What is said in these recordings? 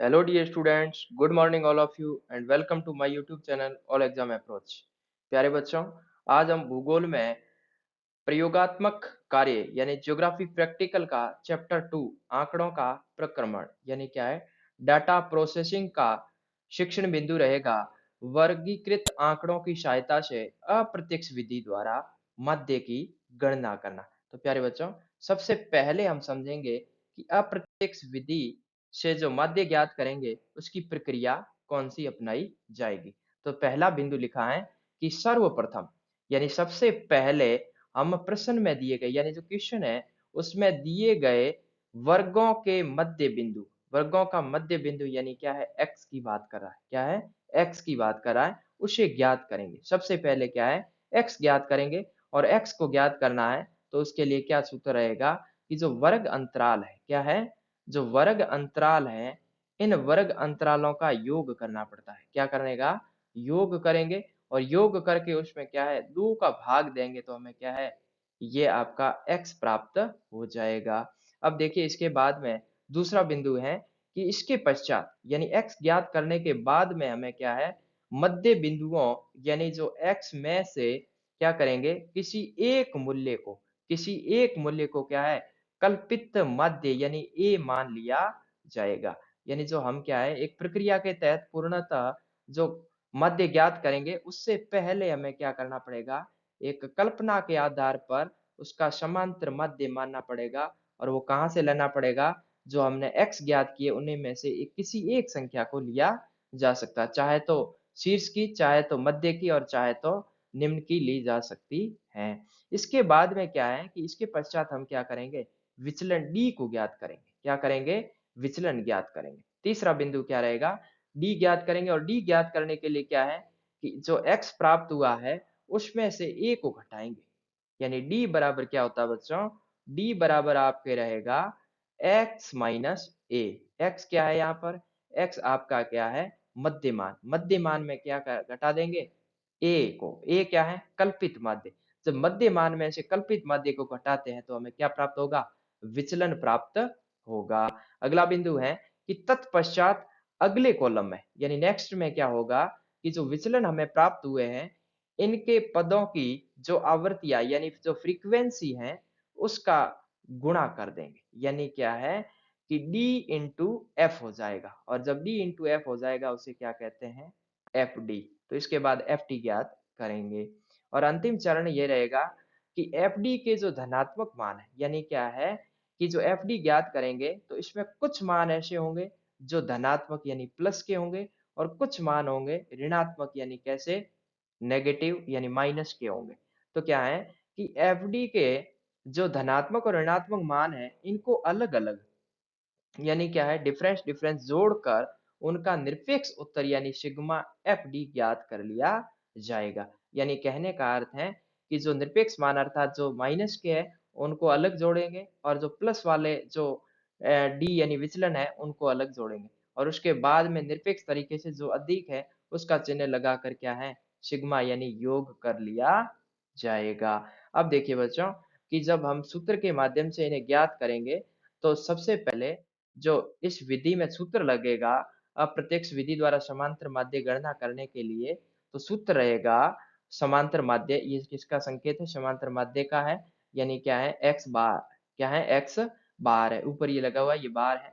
Hello, dear students. Good morning, all of you, and welcome to my YouTube channel All Exam Approach. प्यारे बच्चों, आज हम भूगोल में प्रयोगात्मक कार्य यानी ज्योग्राफी प्रैक्टिकल का चैप्टर 2 आंकड़ों का प्रक्रमण यानी क्या है डाटा प्रोसेसिंग का शिक्षण बिंदु रहेगा। वर्गीकृत आंकड़ों की सहायता से अप्रत्यक्ष विधि द्वारा माध्य की गणना करना। तो प्यारे बच्चों, सबसे पहले हम समझेंगे कि अप्रत्यक्ष विधि से जो माध्य ज्ञात करेंगे उसकी प्रक्रिया कौन सी अपनाई जाएगी। तो पहला बिंदु लिखा है कि सर्वप्रथम यानी सबसे पहले हम प्रश्न में दिए गए यानी जो क्वेश्चन है उसमें दिए गए वर्गों के मध्य बिंदु, वर्गों का मध्य बिंदु यानी क्या है एक्स की बात कर रहा है, क्या है एक्स की बात कर रहा है, उसे ज्ञात करेंगे। सबसे पहले क्या है एक्स ज्ञात करेंगे और एक्स को ज्ञात करना है तो उसके लिए क्या सूत्र रहेगा कि जो वर्ग अंतराल है, क्या है जो वर्ग अंतराल है, इन वर्ग अंतरालों का योग करना पड़ता है। क्या करने का योग करेंगे और योग करके उसमें क्या है 2 का भाग देंगे तो हमें क्या है ये आपका x प्राप्त हो जाएगा। अब देखिए इसके बाद में दूसरा बिंदु है कि इसके पश्चात यानी x ज्ञात करने के बाद में हमें क्या है मध्य बिंदुओं यानी जो x में से क्या करेंगे किसी एक मूल्य को क्या है कल्पित माध्य यानी a मान लिया जाएगा। यानी जो हम क्या है एक प्रक्रिया के तहत पूर्णतः जो मध्य ज्ञात करेंगे उससे पहले हमें क्या करना पड़ेगा एक कल्पना के आधार पर उसका समांतर मध्य मानना पड़ेगा और वो कहाँ से लेना पड़ेगा जो हमने x ज्ञात किए उन्हीं में से किसी एक संख्या को लिया जा सकता है, चाहे तो शीर्ष की, चाहे तो मध्य की और चाहे तो निम्न की ली जा सकती है। इसके बाद में क्या है कि इसके पश्चात हम क्या करेंगे विचलन d को ज्ञात करेंगे। क्या करेंगे विचलन ज्ञात करेंगे। तीसरा बिंदु क्या रहेगा डी ज्ञात करेंगे और डी ज्ञात करने के लिए क्या है कि जो x प्राप्त हुआ है उसमें से a को घटाएंगे। यानी d बराबर क्या होता है बच्चों d बराबर आपके रहेगा x माइनस a। x क्या है यहाँ पर x आपका क्या है मध्यमान, मध्यमान में क्या घटा देंगे a को। a क्या है कल्पित माध्य, जब मध्यमान में से कल्पित माध्य को घटाते हैं तो हमें क्या प्राप्त होगा विचलन प्राप्त होगा। अगला बिंदु है कि तत्पश्चात अगले कॉलम में यानी नेक्स्ट में क्या होगा कि जो विचलन हमें प्राप्त हुए हैं इनके पदों की जो आवृत्तियां यानी जो फ्रीक्वेंसी है उसका गुणा कर देंगे। यानी क्या है कि d इंटू एफ हो जाएगा और जब d इंटू एफ हो जाएगा उसे क्या कहते हैं एफ डी। तो इसके बाद एफ टी ज्ञात करेंगे और अंतिम चरण ये रहेगा कि एफ डी के जो धनात्मक मान है यानी क्या है कि जो एफ डी ज्ञात करेंगे तो इसमें कुछ मान ऐसे होंगे जो धनात्मक यानी प्लस के होंगे और कुछ मान होंगे ऋणात्मक यानी कैसे नेगेटिव यानी माइनस के होंगे। तो क्या है कि एफडी के जो धनात्मक और ऋणात्मक मान है इनको अलग अलग यानी क्या है डिफरेंस डिफरेंस जोड़कर उनका निरपेक्ष उत्तर यानी सिग्मा एफ डी ज्ञात कर लिया जाएगा। यानी कहने का अर्थ है कि जो निरपेक्ष मान अर्थात जो माइनस के है उनको अलग जोड़ेंगे और जो प्लस वाले जो डी यानी विचलन है उनको अलग जोड़ेंगे और उसके बाद में निरपेक्ष तरीके से जो अधिक है उसका चिन्ह लगाकर क्या है सिग्मा यानी योग कर लिया जाएगा। अब देखिए बच्चों कि जब हम सूत्र के माध्यम से इन्हें ज्ञात करेंगे तो सबसे पहले जो इस विधि में सूत्र लगेगा अप्रत्यक्ष विधि द्वारा समांतर माध्य गणना करने के लिए तो सूत्र रहेगा समांतर माध्य, ये किसका संकेत है समांतर माध्य का है यानी क्या है एक्स बार, क्या है एक्स बार है ऊपर ये लगा हुआ है ये बार है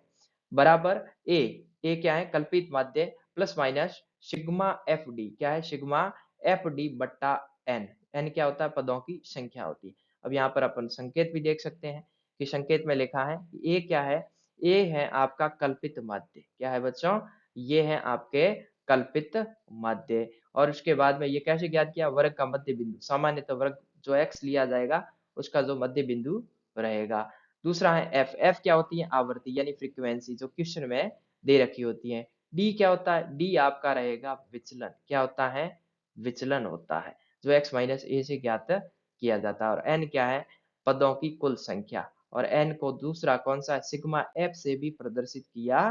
बराबर ए क्या है कल्पित माध्य plus minus sigma F D, क्या है सिग्मा एफ डी बट्टा एन, एन क्या होता है पदों की संख्या होती है। अब यहाँ पर अपन संकेत भी देख सकते हैं कि संकेत में लिखा है ए क्या है ए है आपका कल्पित माध्य, क्या है बच्चों ये है आपके कल्पित माध्य। और उसके बाद में ये कैसे ज्ञात किया वर्ग का मध्य बिंदु, सामान्यतः वर्ग जो एक्स लिया जाएगा उसका जो मध्य बिंदु रहेगा। दूसरा है एफ, एफ क्या होती है आवृत्ति यानी फ्रीक्वेंसी जो क्वेश्चन में दे रखी होती है। डी क्या होता है डी आपका रहेगा विचलन, क्या होता है विचलन होता है जो x माइनस ए से ज्ञात किया जाता है। और n क्या है पदों की कुल संख्या और n को दूसरा कौन सा सिग्मा f से भी प्रदर्शित किया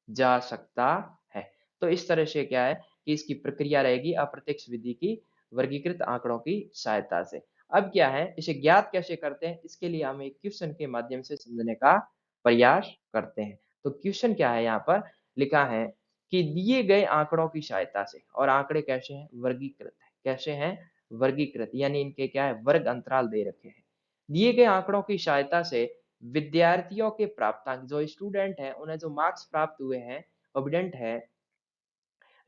जा सकता है। तो इस तरह से क्या है कि इसकी प्रक्रिया रहेगी अप्रत्यक्ष विधि की वर्गीकृत आंकड़ों की सहायता से। अब क्या है इसे ज्ञात कैसे करते हैं इसके लिए हम एक क्वेश्चन के माध्यम से समझने का प्रयास करते हैं। तो क्वेश्चन क्या है यहाँ पर लिखा है कि दिए गए आंकड़ों की सहायता से, और आंकड़े कैसे हैं? वर्गीकृत है। कैसे हैं? वर्गीकृत, यानी इनके क्या है? वर्ग अंतराल दे रखे हैं। दिए गए आंकड़ों की सहायता से विद्यार्थियों के प्राप्तांक, जो स्टूडेंट हैं उन्हें जो मार्क्स प्राप्त हुए हैं, एविडेंट है,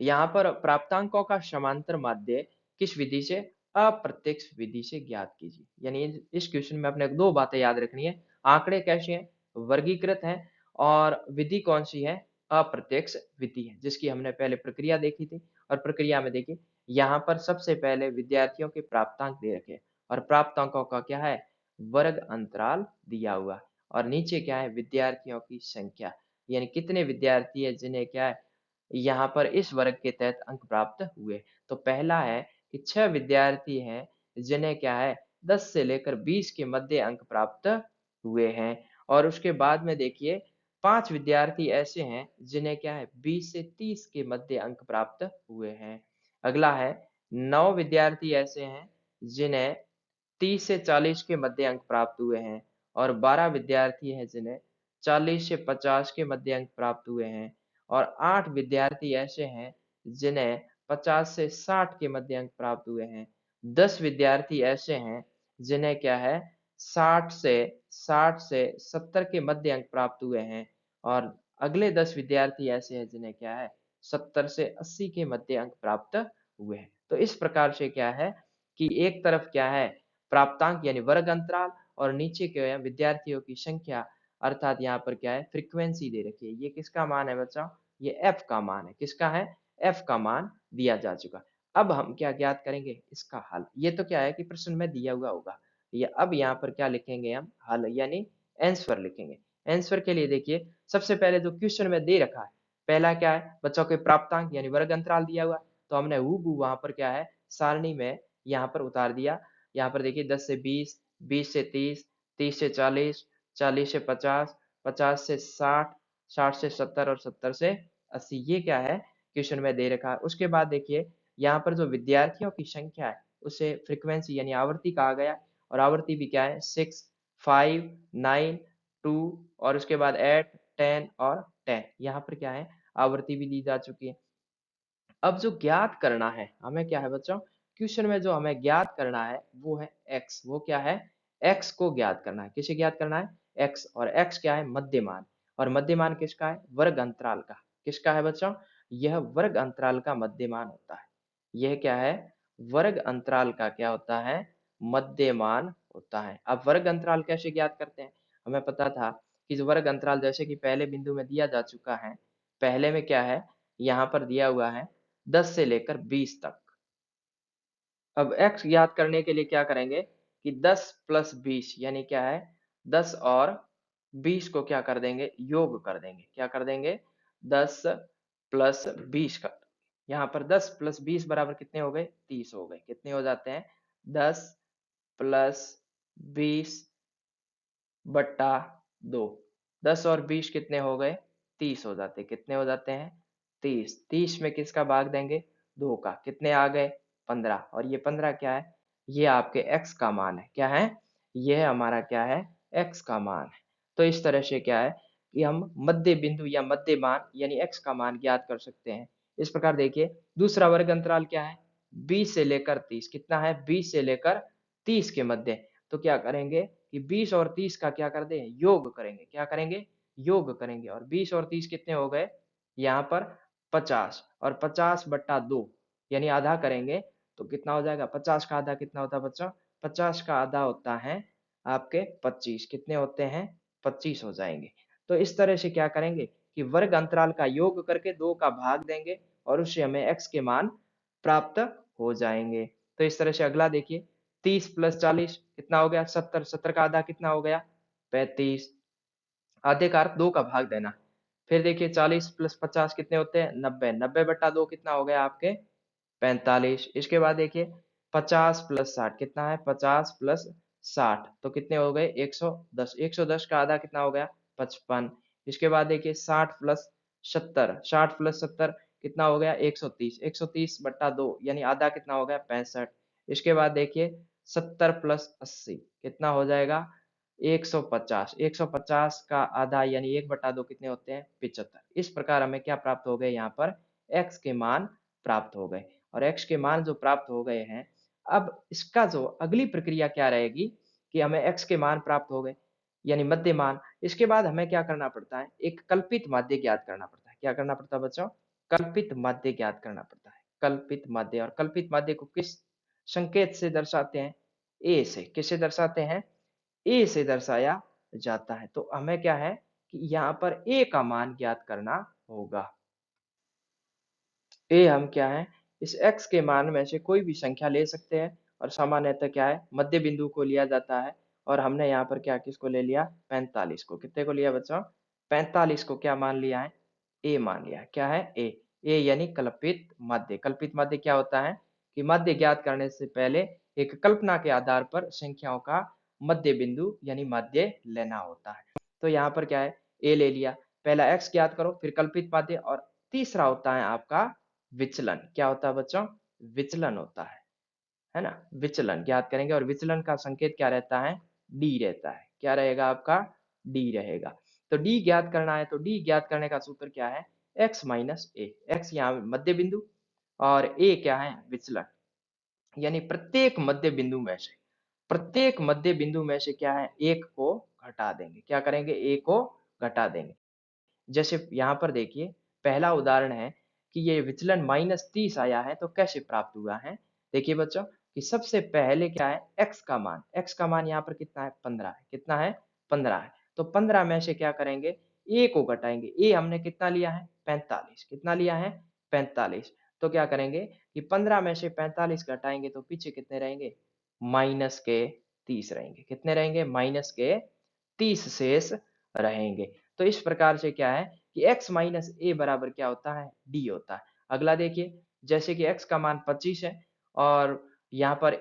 यहाँ पर प्राप्तांकों का समांतर माध्य किस विधि से? अप्रत्यक्ष विधि से ज्ञात कीजिए। यानी इस क्वेश्चन में अपने दो बातें याद रखनी है। आंकड़े कैसे हैं? वर्गीकृत हैं। और विधि कौन सी है? अप्रत्यक्ष विधि है, जिसकी हमने पहले प्रक्रिया देखी थी। और प्रक्रिया में देखिए, यहाँ पर सबसे पहले विद्यार्थियों के प्राप्तांक दे रखे हैं, और प्राप्तांकों का क्या है? वर्ग अंतराल दिया हुआ है। और नीचे क्या है? विद्यार्थियों की संख्या, यानी कितने विद्यार्थी है जिन्हें क्या है? यहाँ पर इस वर्ग के तहत अंक प्राप्त हुए। तो पहला है कि 6 विद्यार्थी हैं जिन्हें क्या है? 10 से लेकर 20 के मध्य अंक प्राप्त हुए हैं। और उसके बाद में देखिए, 5 विद्यार्थी ऐसे हैं जिन्हें क्या है? 20 से 30 के मध्य अंक प्राप्त हुए हैं। अगला है, 9 विद्यार्थी ऐसे हैं जिन्हें 30 से 40 के मध्य अंक प्राप्त हुए हैं। और 12 विद्यार्थी हैं जिन्हें 40 से 50 के मध्य अंक प्राप्त हुए हैं। और 8 विद्यार्थी ऐसे हैं जिन्हें 50 से 60 के मध्य अंक प्राप्त हुए हैं। 10 विद्यार्थी ऐसे हैं जिन्हें क्या है? 60 से 70 के मध्य अंक प्राप्त हुए हैं। और अगले 10 विद्यार्थी ऐसे हैं जिन्हें क्या है? 70 से 80 के मध्य अंक प्राप्त हुए हैं। तो इस प्रकार से क्या है कि एक तरफ क्या है? प्राप्तांक यानी वर्ग अंतराल, और नीचे क्या है? विद्यार्थियों की संख्या, अर्थात यहाँ पर क्या है? फ्रीक्वेंसी दे रखी है। ये किसका मान है बच्चों? ये एफ का मान है। किसका है? एफ का मान दिया जा चुका। अब हम क्या ज्ञात करेंगे? इसका हल। ये तो क्या है कि प्रश्न में दिया हुआ होगा। ये अब यहाँ पर क्या लिखेंगे हम? हल, यानी आंसर लिखेंगे। आंसर के लिए देखिए, सबसे पहले जो क्वेश्चन में दे रखा है, पहला क्या है? बच्चों के प्राप्तांक यानी वर्ग अंतराल दिया हुआ है। तो हमने हूबहू वहां पर क्या है? सारणी में यहाँ पर उतार दिया। यहाँ पर देखिए, 10 से 20, 20 से 30, 30 से 40, 40 से 50, 50 से 60, 60 से 70 और 70 से 80। ये क्या है? क्वेश्चन में दे रखा है। उसके बाद देखिए, यहाँ पर जो विद्यार्थियों की संख्या है उसे फ्रीक्वेंसी यानी आवृत्ति कहा गया। और आवृत्ति भी क्या है? 6, 5, 9, 2, और उसके बाद 8, 10 और 10। यहाँ पर क्या है? आवृत्ति भी दी जा चुकी है। अब जो ज्ञात करना है हमें, क्या है बच्चों? क्वेश्चन में जो हमें ज्ञात करना है वो है x। वो क्या है? x को ज्ञात करना है। किसे ज्ञात करना है? x। और x क्या है? मध्यमान। और मध्यमान किसका है? वर्ग अंतराल का। किसका है बच्चों? यह वर्ग अंतराल का मध्यमान होता है। यह क्या है? वर्ग अंतराल का क्या होता है? मध्यमान होता है। अब वर्ग अंतराल कैसे ज्ञात करते हैं? हमें पता था कि जो वर्ग अंतराल, जैसे कि पहले बिंदु में दिया जा चुका है, पहले में क्या है? यहाँ पर दिया हुआ है 10 से लेकर 20 तक। अब x ज्ञात करने के लिए क्या करेंगे कि 10 प्लस 20 यानी क्या है? 10 और 20 को क्या कर देंगे? योग कर देंगे। क्या कर देंगे? 10 प्लस 20 का। यहाँ पर 10 प्लस 20 बराबर कितने हो गए? 30 हो गए। कितने हो जाते हैं? 10 प्लस 20 बट्टा 2। 10 और 20 कितने हो गए? 30 हो जाते। कितने हो जाते हैं? 30। 30 में किसका भाग देंगे? 2 का। कितने आ गए? 15। और ये 15 क्या है? ये आपके x का मान है। क्या है? ये हमारा क्या है? x का मान है। तो इस तरह से क्या है कि हम मध्य बिंदु या मध्य मान यानी x का मान ज्ञात कर सकते हैं। इस प्रकार देखिए, दूसरा वर्ग अंतराल क्या है? 20 से लेकर 30। कितना है? 20 से लेकर 30 के मध्य। तो क्या करेंगे कि 20 और 30 का क्या कर दें? योग करेंगे। क्या करेंगे? योग करेंगे। और 20 और 30 कितने हो गए? यहाँ पर 50। और 50 बट्टा 2 यानी आधा करेंगे तो कितना हो जाएगा? 50 का आधा कितना होता है बच्चों? 50 का आधा होता है आपके 25। कितने होते हैं? 25 हो जाएंगे। तो इस तरह से क्या करेंगे कि वर्ग अंतराल का योग करके 2 का भाग देंगे, और उससे हमें x के मान प्राप्त हो जाएंगे। तो इस तरह से अगला देखिए, 30 प्लस 40 कितना हो गया? 70। 70 का आधा कितना हो गया? 35। आधे का अर्थ 2 का भाग देना। फिर देखिए, 40 प्लस 50 कितने होते हैं? 90। 90 बट्टा 2 कितना हो गया आपके? 45। इसके बाद देखिए, 50 प्लस 60 कितना है? 50 प्लस 60 तो कितने हो गए? 110। 110 का आधा कितना हो गया? 55। इसके बाद देखिए, 60 प्लस 70। 60 प्लस 70 कितना हो गया? 130। 130 बट्टा 2 यानी आधा कितना हो गया? 65। इसके बाद देखिए, 70 प्लस 80 कितना हो जाएगा? 150, 150 का आधा यानी 1/2 कितने होते हैं? 75। इस प्रकार हमें क्या प्राप्त हो गए यहाँ पर? x के मान प्राप्त हो गए। और x के मान जो प्राप्त हो गए हैं, अब इसका जो अगली प्रक्रिया क्या रहेगी कि हमें x के मान प्राप्त हो गए, यानी मध्य मान। इसके बाद हमें क्या करना पड़ता है? एक कल्पित माध्य ज्ञात करना पड़ता है। क्या करना पड़ता है बच्चों? कल्पित माध्य ज्ञात करना पड़ता है। कल्पित माध्य, और कल्पित माध्य को किस संकेत से दर्शाते हैं? a से। किससे दर्शाते हैं? ए से दर्शाया जाता है। तो हमें क्या है कि यहाँ पर ए का मान ज्ञात करना होगा। ए हम क्या है, इस x के मान में से कोई भी संख्या ले सकते हैं, और सामान्यतः क्या है, मध्य बिंदु को लिया जाता है। और हमने यहाँ पर क्या किसको ले लिया? 45 को। कितने को लिया बच्चों? 45 को क्या मान लिया है? ए मान लिया। क्या है? ए। ए यानी कल्पित माध्य। कल्पित माध्य क्या होता है कि माध्य ज्ञात करने से पहले एक कल्पना के आधार पर संख्याओं का मध्य बिंदु यानी माध्य लेना होता है। तो यहाँ पर क्या है, ए ले लिया, पहला x ज्ञात करो, फिर कल्पित माध्य, और तीसरा होता है आपका विचलन। क्या होता है बच्चों? विचलन होता है ना? विचलन ज्ञात करेंगे, और विचलन का संकेत क्या रहता है? डी रहता है। क्या रहेगा आपका? डी रहेगा। तो डी ज्ञात करना है, तो डी ज्ञात करने का सूत्र क्या है? x माइनस ए। एक्स यहाँ मध्य बिंदु, और ए क्या है? विचलन। यानी प्रत्येक मध्य बिंदु में से क्या है? एक को घटा देंगे। क्या करेंगे? एक को घटा देंगे। जैसे यहाँ पर देखिए, पहला उदाहरण है कि ये विचलन -30 आया है, तो कैसे प्राप्त हुआ है? देखिए बच्चों कि सबसे पहले क्या है, x का मान यहाँ पर कितना है? 15 है। कितना है? 15 है। तो 15 में से क्या करेंगे? a को घटाएंगे। a हमने कितना लिया है? 45। कितना लिया है? 45। तो क्या करेंगे कि 15 में से 45 घटाएंगे तो पीछे कितने रहेंगे? माइनस के 30 रहेंगे। कितने रहेंगे? माइनस के 30 शेष रहेंगे। तो इस प्रकार से क्या है कि x माइनस ए बराबर क्या होता है? डी होता है। अगला देखिए, जैसे कि x का मान 25 है, और यहाँ पर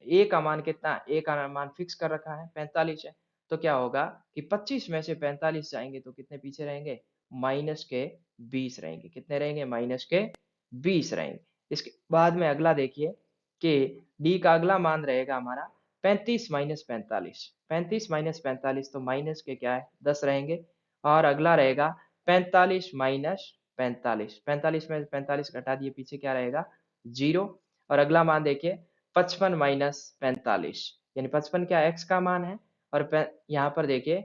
a का मान कितना है? a का मान फिक्स कर रखा है, 45 है। तो क्या होगा कि 25 में से 45 जाएंगे तो कितने पीछे रहेंगे? माइनस के 20 रहेंगे। कितने रहेंगे? माइनस के 20 रहेंगे। इसके बाद में अगला देखिए कि d का अगला मान रहेगा हमारा 35 माइनस 45। 35 माइनस 45 तो माइनस के क्या है? 10 रहेंगे। और अगला रहेगा 45 माइनस 45। 45 में 45 घटा दिए, पीछे क्या रहेगा? 0। और अगला मान देखिए 55 माइनस 45, यानी 55 क्या x का मान है, और यहाँ पर देखिए,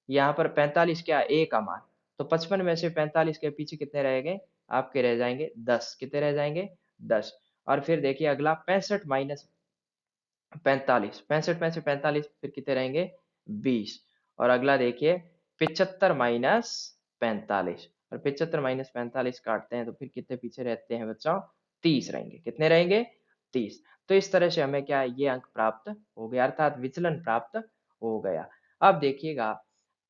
यहाँ पर 45 क्या? a का मान। तो 55 में से 45 के पीछे कितने रहेंगे? आपके रह जाएंगे 10। कितने रह जाएंगे? 10। और फिर देखिए अगला 65 माइनस 45। 65 में से 45 फिर कितने रहेंगे? 20। और अगला देखिए 75 माइनस 45, और 75 माइनस 45 काटते हैं तो फिर कितने पीछे रहते हैं बच्चों? 30 रहेंगे। कितने रहेंगे? 30। तो इस तरह से हमें क्या है? ये अंक प्राप्त हो गया, अर्थात विचलन प्राप्त हो गया। अब देखिएगा,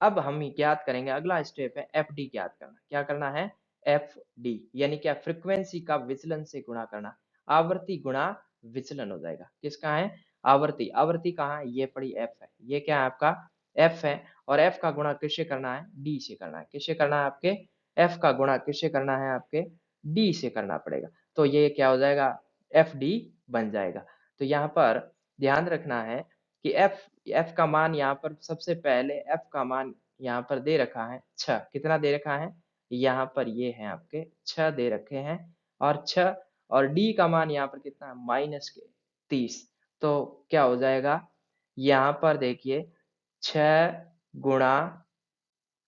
अब हम ज्ञात करेंगे, अगला स्टेप है एफ डी ज्ञात करना। क्या करना है? एफ डी यानी क्या? फ्रीक्वेंसी का विचलन से गुणा करना। आवृत्ति गुणा विचलन हो जाएगा। किसका है? आवृत्ति। आवृत्ति कहाँ है? ये पड़ी एफ है। ये क्या है आपका? एफ है। और एफ का गुणा किससे करना है? डी से करना है। किससे करना है आपके? एफ का गुणा किससे करना है आपके? डी से करना पड़ेगा। तो ये क्या हो जाएगा? एफ डी बन जाएगा। तो यहाँ पर ध्यान रखना है कि एफ एफ का मान यहाँ पर सबसे पहले एफ का मान यहाँ पर दे रखा है 6। कितना दे रखा है? यहाँ पर ये है आपके 6 दे रखे हैं, और 6, और डी का मान यहाँ पर कितना है? माइनस के 30। तो क्या हो जाएगा? यहाँ पर देखिए 6 गुणा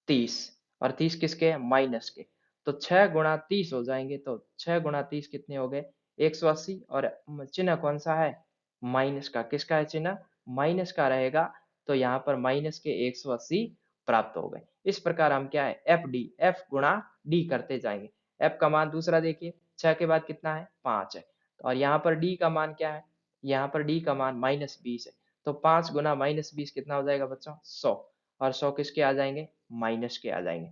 30, और 30 किसके हैं? माइनस के। तो 6 गुणा 30 हो जाएंगे, तो 6 गुणा 30 कितने हो गए? 180। और चिन्ह कौन सा है? माइनस का। किसका है चिन्ह? माइनस का रहेगा। तो यहाँ पर माइनस के 180 प्राप्त हो गए। इस प्रकार हम क्या है? एफ डी, एफ गुणा डी करते जाएंगे। एफ का मान दूसरा देखिए, 6 के बाद कितना है? 5 है। और यहाँ पर डी का मान क्या है? यहाँ पर डी का मान -20 है। तो 5 गुना -20 कितना हो जाएगा बच्चों? 100। और 100 किसके आ जाएंगे? माइनस के आ जाएंगे।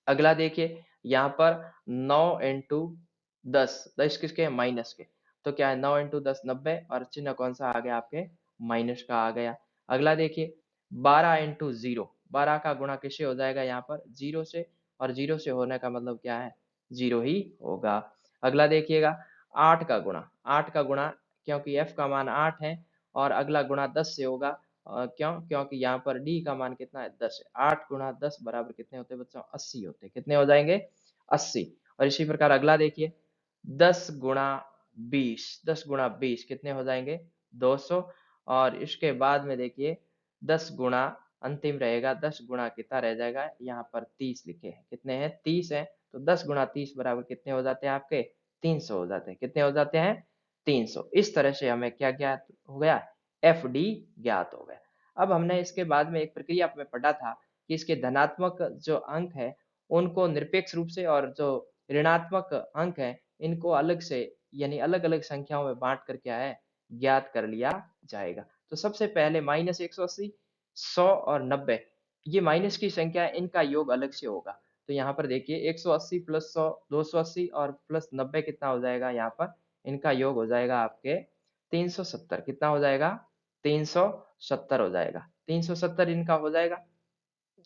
अगला देखिए, यहाँ पर 9 इंटू 10, 10 किसके हैं? माइनस के। तो क्या है? 9 इंटू 10 90, और चिन्ह कौन सा आ गया आपके? माइनस का आ गया। अगला देखिए 12 इंटू 0, 12 का गुणा किससे हो जाएगा? यहाँ पर 0 से, और 0 से होने का मतलब क्या है? 0 ही होगा। अगला देखिएगा 8 का गुणा, 8 का गुणा, क्योंकि f का मान 8 है, और अगला गुणा 10 से होगा, क्यों? क्योंकि यहाँ पर डी का मान कितना है 10 है। 8 गुणा 10 बराबर कितने होते हैं बच्चों? 80 होते हैं। कितने हो जाएँगे? 80। और इसी प्रकार अगला देखिए 10 गुणा 20, 10 गुणा 20 कितने हो जाएँगे? 200। और इसके बाद में देखिए 10 गुणा अंतिम रहेगा, 10 गुणा कितना रह जाएगा? यहाँ पर 30 लिखे हैं। कितने हैं? 30 हैं। तो 10 गुणा 30 बराबर कितने हो जाते हैं आपके? 300 हो जाते हैं। कितने हो जाते हैं? 300। इस तरह से हमें क्या ज्ञात हो गया? एफडी ज्ञात हो गया। अब हमने इसके बाद में एक प्रक्रिया में पढ़ा था कि इसके धनात्मक जो अंक है, उनको निरपेक्ष रूप से और जो ऋणात्मक अंक है, इनको अलग से यानी अलग-अलग संख्याओं में बाँट कर क्या है, ज्ञात कर लिया जाएगा। तो सबसे पहले -180, 100 और 90 ये माइनस की संख्या है, इनका योग अलग से होगा। तो यहाँ पर देखिए 180 प्लस 100 280 और प्लस 90 कितना हो जाएगा यहाँ पर? इनका योग हो जाएगा आपके 370 कितना हो जाएगा? 370 हो जाएगा। 370 इनका हो जाएगा।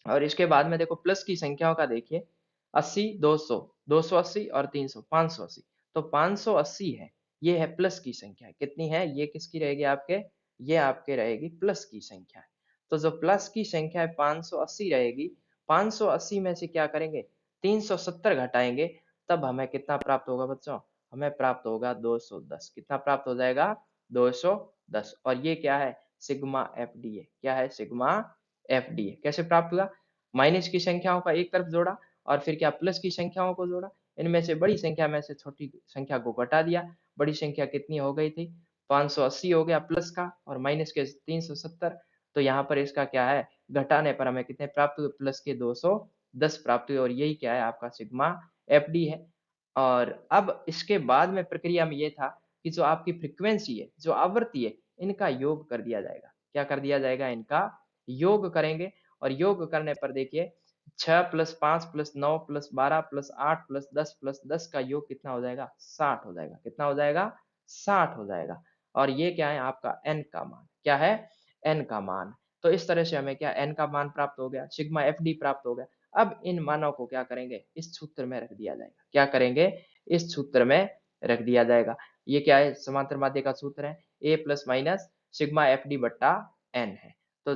और इसके बाद में देखो प्लस की संख्याओं का देखिए 80, 200, 280 और 300, 580। तो 580 है, ये है प्लस की संख्या। कितनी है? ये किसकी रहेगी आपके? ये आपके रहेगी प्लस की संख्या। तो जो प्लस की संख्या है 580 रहेगी, 580 में से क्या करेंगे? 370 घटाएँगे, तब हमें कितना प्राप्त होगा बच्चों? हमें प्राप्त होगा 210। कितना प्राप्त हो जाएगा? 210। और ये क्या है? सिग्मा एफडी है। क्या है? सिग्मा एफडी है। कैसे प्राप्त हुआ? माइनस की संख्याओं का एक तरफ जोड़ा और फिर क्या प्लस की संख्याओं को जोड़ा। इनमें से बड़ी संख्या में से छोटी संख्या को घटा दिया। बड़ी संख्या कितनी हो गई थी? 580 हो गया प्लस का और माइनस के 370। तो यहाँ पर इसका क्या है? घटाने पर हमें कितने प्राप्त हुए? प्लस के 210 प्राप्त हुए और यही क्या है? आपका सिग्मा एफडी है। और अब इसके बाद में प्रक्रिया में ये था कि जो आपकी फ्रीक्वेंसी है, जो आवृत्ति है, इनका योग कर दिया जाएगा। क्या कर दिया जाएगा? इनका योग करेंगे और योग करने पर देखिए 6 plus 5 plus 9 plus 12 plus 8 plus 10 का योग कितना हो जाएगा? 60 हो जाएगा। कितना हो जाएगा? 60 हो जाएगा। और ये क्या है? आपका n का मान। क्या है? n का मान। तो इस तरह से हमें क्या n का मान प्राप्त हो गया, सिग्मा एफडी प्राप्त हो गया। अब इन मानों को क्या करेंगे? इस सूत्र में रख दिया जाएगा। क्या करेंगे? इस सूत्र में रख दिया जाएगा। ये क्या है? समांतर माध्य का सूत्र है। a plus minus sigma FD बट्टा n है। तो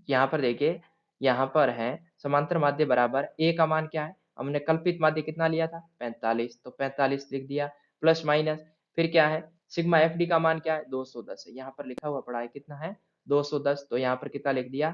यहाँ पर देखिए, यहाँ पर है समांतर माध्य बराबर a का मान क्या है? हमने कल्पित माध्य कितना लिया था? 45। तो 45 लिख दिया प्लस माइनस फिर क्या है? सिग्मा एफडी का मान क्या है? 210 है। यहाँ पर लिखा हुआ पड़ा है कितना है? 210। तो यहाँ पर कितना लिख दिया?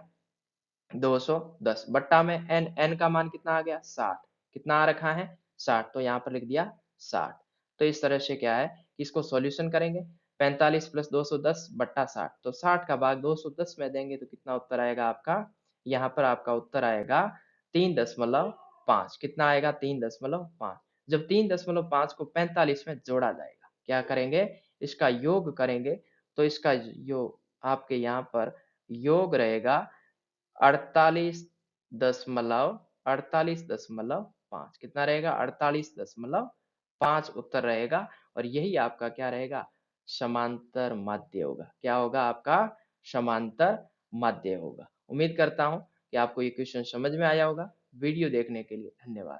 210 बट्टा में n, n का मान कितना आ गया? 60। कितना आ रखा है? 60। तो यहाँ पर लिख दिया 60। तो इस तरह से क्या है कि इसको सॉल्यूशन करेंगे। 45 प्लस 210 बट्टा 60। तो 60 का भाग 210 में देंगे तो कितना उत्तर आएगा आपका? यहाँ पर आपका उत्तर आएगा 3.5। कितना आएगा? 3.5। जब 3.5 को 45 में जोड़ा जाएगा, क्या करेंगे? इसका योग करेंगे तो इसका योग आपके यहाँ पर योग रहेगा 48.5 कितना रहेगा? 48.5 उत्तर रहेगा और यही आपका क्या रहेगा? समांतर माध्य होगा। क्या होगा आपका? समांतर माध्य होगा। उम्मीद करता हूँ कि आपको ये क्वेश्चन समझ में आया होगा। वीडियो देखने के लिए धन्यवाद।